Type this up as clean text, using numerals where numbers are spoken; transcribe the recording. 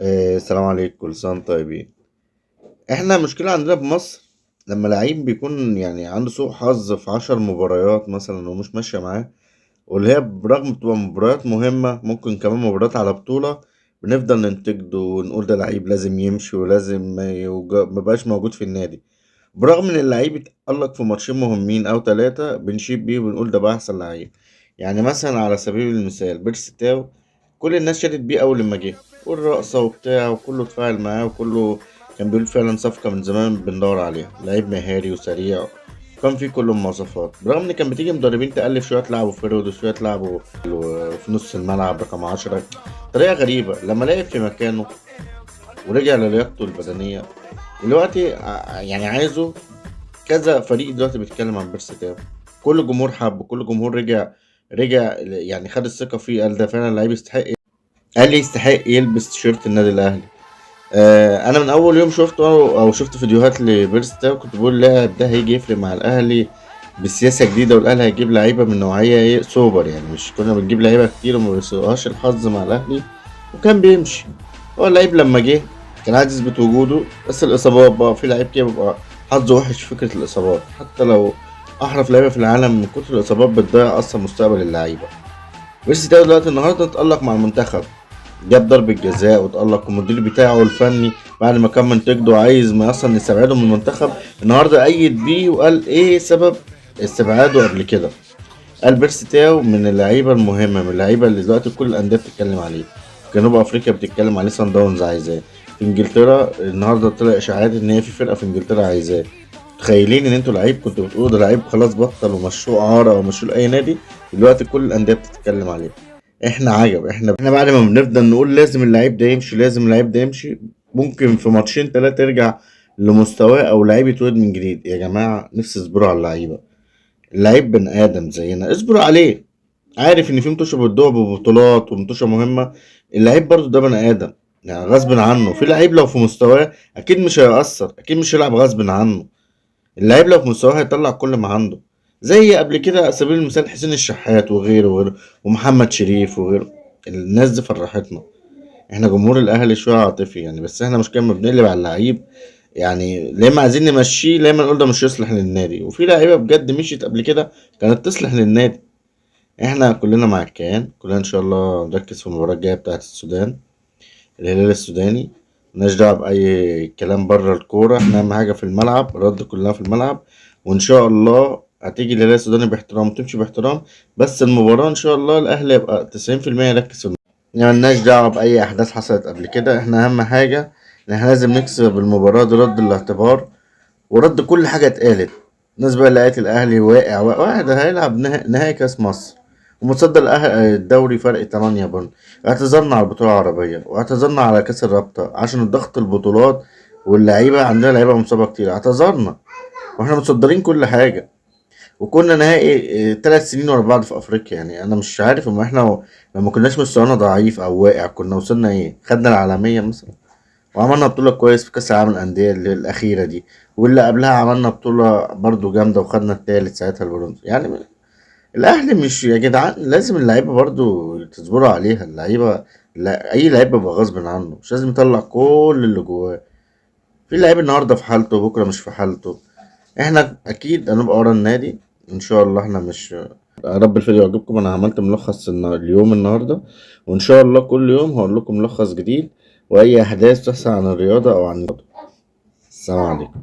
السلام عليكم، كل سنة وانتم طيبين. احنا مشكلة عندنا في مصر لما لعيب بيكون يعني عنده سوء حظ في 10 مباريات مثلا ومش ماشية معاه، واللي هي برغم بتبقى مباريات مهمة، ممكن كمان مباريات على بطولة، بنفضل ننتقده ونقول ده لعيب لازم يمشي ولازم مبقاش موجود في النادي. برغم ان اللعيب اتألق في ماتشين مهمين او 3 بنشيد بيه وبنقول ده بقى احسن لعيب. يعني مثلا على سبيل المثال بيرسي تاو، كل الناس شادت بيه اول لما جه، والرقصة وبتاع وكله اتفاعل معاه وكله كان بيقول فعلا صفقة من زمان بندور عليها، لعيب مهاري وسريع وكان فيه كل المواصفات. برغم ان كان بتيجي مدربين تألف شوية تلعبوا فيرود وشوية تلعبوا في نص الملعب رقم 10، طريقة غريبة. لما لعب في مكانه ورجع للياقته البدنية دلوقتي يعني عايزه كذا فريق دلوقتي بيتكلم عن بيرسي تاو. كل الجمهور حبه، كل الجمهور رجع يعني خد الثقة فيه، قال ده فعلا لعيب يستحق، قال لي يستحق يلبس تيشيرت النادي الأهلي. انا من اول يوم شفته او شفت فيديوهات لبيرسي تاو كنت بقول اللاعب ده هيجي يفرق مع الاهلي بسياسة جديدة، والاهلي هيجيب لعيبة من نوعية ايه سوبر، يعني مش كنا بنجيب لعيبة كتير وما بيسوقهاش الحظ مع الاهلي وكان بيمشي. هو اللعيب لما جه كان عايز يثبت وجوده، بس الاصابات بقى في لعيب كده بيبقى حظه وحش في فكرة الاصابات، حتى لو احرف لعيبة في العالم من كتر الاصابات بتضيع اصلا مستقبل اللعيبة. بيرسي تاو دلوقتي النهارده اتألق مع المنتخب، جاب ضربة جزاء وتألق، المدير بتاعه الفني بعد ما كان منتقده عايز ما اصلا يستبعده من المنتخب، النهارده أيد بيه وقال ايه سبب استبعاده قبل كده. قال بيرسي تاو من اللعيبة المهمة، من اللعيبة اللي دلوقتي كل الأندية بتتكلم عليه، في جنوب أفريقيا بتتكلم عليه، صن داونز عايزاه، في إنجلترا النهارده طلع إشاعات إن هي في فرقة في إنجلترا عايزاه. متخيلين إن أنتوا لعيب كنتوا بتقولوا ده لعيب خلاص بطل ومشوه إعارة أو مشوه لأي نادي، دلوقتي كل الأندية بتتكلم عليه. احنا عجب، احنا بعد ما بنفضل نقول لازم اللعيب ده يمشي لازم اللعيب ده يمشي، ممكن في ماتشين 3 يرجع لمستواه او لعيب يتولد من جديد. يا جماعة نفسي اصبروا على اللعيبة، اللعيب بني ادم زينا اصبروا عليه. عارف ان في متوشة بتدوق ببطولات ومتوشة مهمة، اللعيب برضو ده بني ادم، يعني غصب عنه. في لعيب لو في مستواه اكيد مش هيأثر، اكيد مش هيلعب غصب عنه. اللعيب لو في مستواه هيطلع كل ما عنده، زي قبل كده على سبيل المثال حسين الشحات وغيره ومحمد شريف وغيره. الناس دي فرحتنا. احنا جمهور الاهلي شويه عاطفي يعني، بس احنا مش كده ما بنقلب على اللعيب، يعني ليه ما عايزين نمشيه، ليه ما نقول ده مش يصلح للنادي، وفي لعيبه بجد مشيت قبل كده كانت تصلح للنادي. احنا كلنا مع الكيان، كلنا ان شاء الله نركز في المباراه الجايه بتاعه السودان، الهلال السوداني. ملناش دعوة بأي كلام بره الكورة، احنا أهم حاجة في الملعب، الرد كلها في الملعب. وإن شاء الله هتيجي الهلال السوداني باحترام وتمشي باحترام، بس المباراة إن شاء الله الأهلي يبقى 90% يركز في الملعب. يعني ملناش دعوة بأي أحداث حصلت قبل كده، احنا أهم حاجة إن احنا لازم نكسب المباراة دي رد الاعتبار ورد كل حاجة اتقالت. الناس بقى لقيت الأهلي واحد هيلعب نهائي كأس مصر ومتصدر الدوري فرق 8 بون. اعتذرنا على البطولة العربية واعتذرنا على كأس الرابطة عشان الضغط البطولات، واللعيبة عندنا لعيبة مصابة كتير، اعتذرنا واحنا متصدرين كل حاجة، وكنا نهائي 3 سنين ورا بعض في أفريقيا. يعني أنا مش عارف اما احنا لما كناش مستوانا ضعيف أو واقع كنا وصلنا ايه، خدنا العالمية مثلا، وعملنا بطولة كويس في كأس العالم للأندية اللي الأخيرة دي، واللي قبلها عملنا بطولة برضو جامدة وخدنا التالت ساعتها البرونز. يعني الأهلي مش يا جدعان لازم اللعيبة برضو تصبروا عليها اللعيبة. لا أي لعيب بيبقى غصب عنه، مش لازم يطلع كل اللي جواه. في لعيب النهاردة في حالته وبكرة مش في حالته. احنا أكيد هنبقى ورا النادي إن شاء الله. احنا مش يا رب الفيديو يعجبكم. أنا عملت ملخص اليوم النهاردة، وإن شاء الله كل يوم هقول لكم ملخص جديد وأي أحداث تحصل عن الرياضة أو عن السلام عليكم.